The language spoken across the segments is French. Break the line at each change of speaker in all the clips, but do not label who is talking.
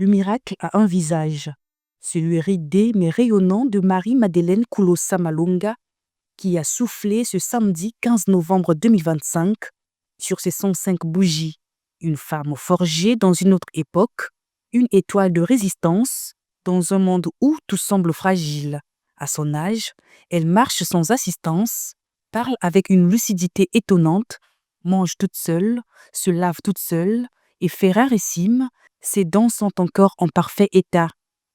Le miracle a un visage, celui ridé mais rayonnant de Marie-Madeleine Koulosa Malonga, qui a soufflé ce samedi 15 novembre 2025 sur ses 105 bougies. Une femme forgée dans une autre époque, une étoile de résistance dans un monde où tout semble fragile. À son âge, elle marche sans assistance, parle avec une lucidité étonnante, mange toute seule, se lave toute seule et fait rarissime, ses dents sont encore en parfait état.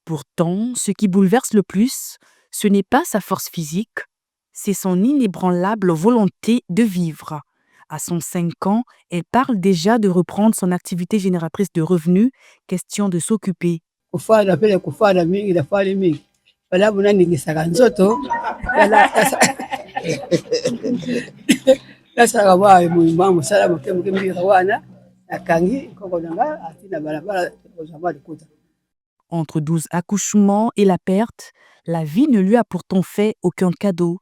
Pourtant, ce qui bouleverse le plus, ce n'est pas sa force physique, c'est son inébranlable volonté de vivre. À 105 ans, elle parle déjà de reprendre son activité génératrice de revenus, question de s'occuper.
Kufana pele kufana mingi nafali mingi balabu naningisaka nzoto nasaka bwayo muima musala mukemuke mbira wana nakangi koko nanga atina balabala kozamba likuta.
Entre 12 accouchements et la perte, la vie ne lui a pourtant fait aucun cadeau.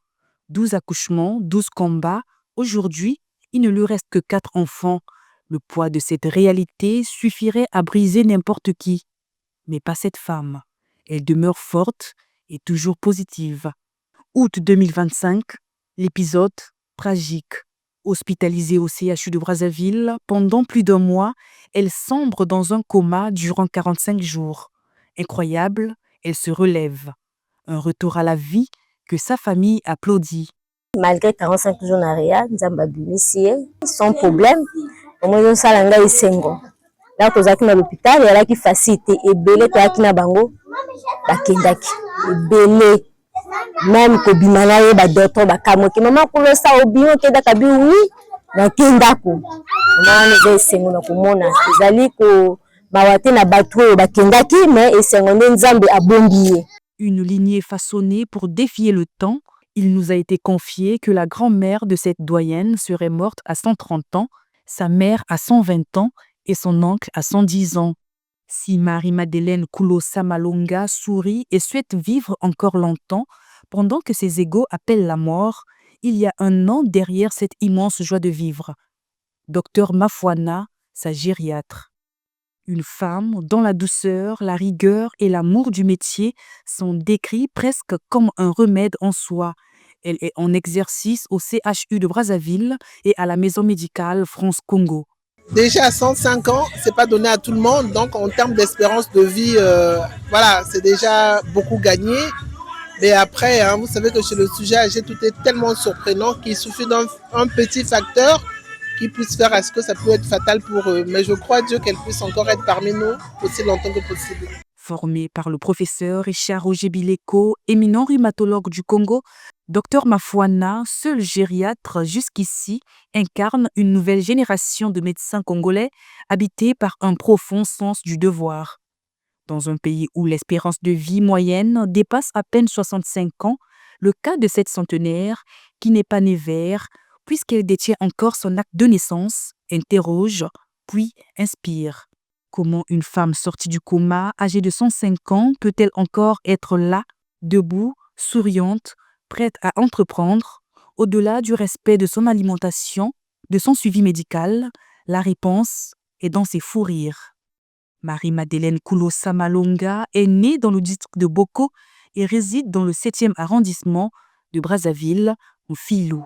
12 accouchements, 12 combats. Aujourd'hui, il ne lui reste que 4 enfants. Le poids de cette réalité suffirait à briser n'importe qui. Mais pas cette femme. Elle demeure forte et toujours positive. Août 2025, l'épisode tragique. Hospitalisée au CHU de Brazzaville pendant plus d'1 mois, elle sombre dans un coma durant 45 jours. Incroyable, elle se relève. Un retour à la vie que sa famille applaudit.
Malgré 45 jours en arrière, Nzamba Bimisiye, sans problème, au moins on salanga isengo. Là, on a à l'hôpital, il y a qui facilité et belé, toi qui na bango, bakendaki, belé, même que bimanaye, ba docteur, ba kamoki, maman pour le sa obion, keda kabi oui, na kendako. Maman ne isengo na kumona, ezali ko mawate na batwe bakendaki, mais isengo Nzambe abombiye.
Une lignée façonnée pour défier le temps. Il nous a été confié que la grand-mère de cette doyenne serait morte à 130 ans, sa mère à 120 ans et son oncle à 110 ans. Si Marie-Madeleine Koulosa Malonga sourit et souhaite vivre encore longtemps, pendant que ses égaux appellent la mort, il y a un nom derrière cette immense joie de vivre. Docteur Mafuana, sa gériatre. Une femme dont la douceur, la rigueur et l'amour du métier sont décrits presque comme un remède en soi. Elle est en exercice au CHU de Brazzaville et à la maison médicale France-Congo.
Déjà à 105 ans, c'est pas donné à tout le monde, donc en termes d'espérance de vie, voilà, c'est déjà beaucoup gagné. Mais après, vous savez que chez le sujet âgé, tout est tellement surprenant qu'il suffit d'un petit facteur qui puisse faire à ce que ça peut être fatal pour eux. Mais je crois Dieu qu'elle puisse encore être parmi nous aussi longtemps que possible.
Formé par le professeur Richard Roger Bileko, éminent rhumatologue du Congo, Dr Mafuana, seul gériatre jusqu'ici, incarne une nouvelle génération de médecins congolais habités par un profond sens du devoir. Dans un pays où l'espérance de vie moyenne dépasse à peine 65 ans, le cas de cette centenaire, qui n'est pas née vert, puisqu'elle détient encore son acte de naissance, interroge, puis inspire. Comment une femme sortie du coma, âgée de 105 ans, peut-elle encore être là, debout, souriante, prête à entreprendre, au-delà du respect de son alimentation, de son suivi médical? La réponse est dans ses fous rires. Marie-Madeleine Koulosa Malonga est née dans le district de Boko et réside dans le 7e arrondissement de Brazzaville, au Filou.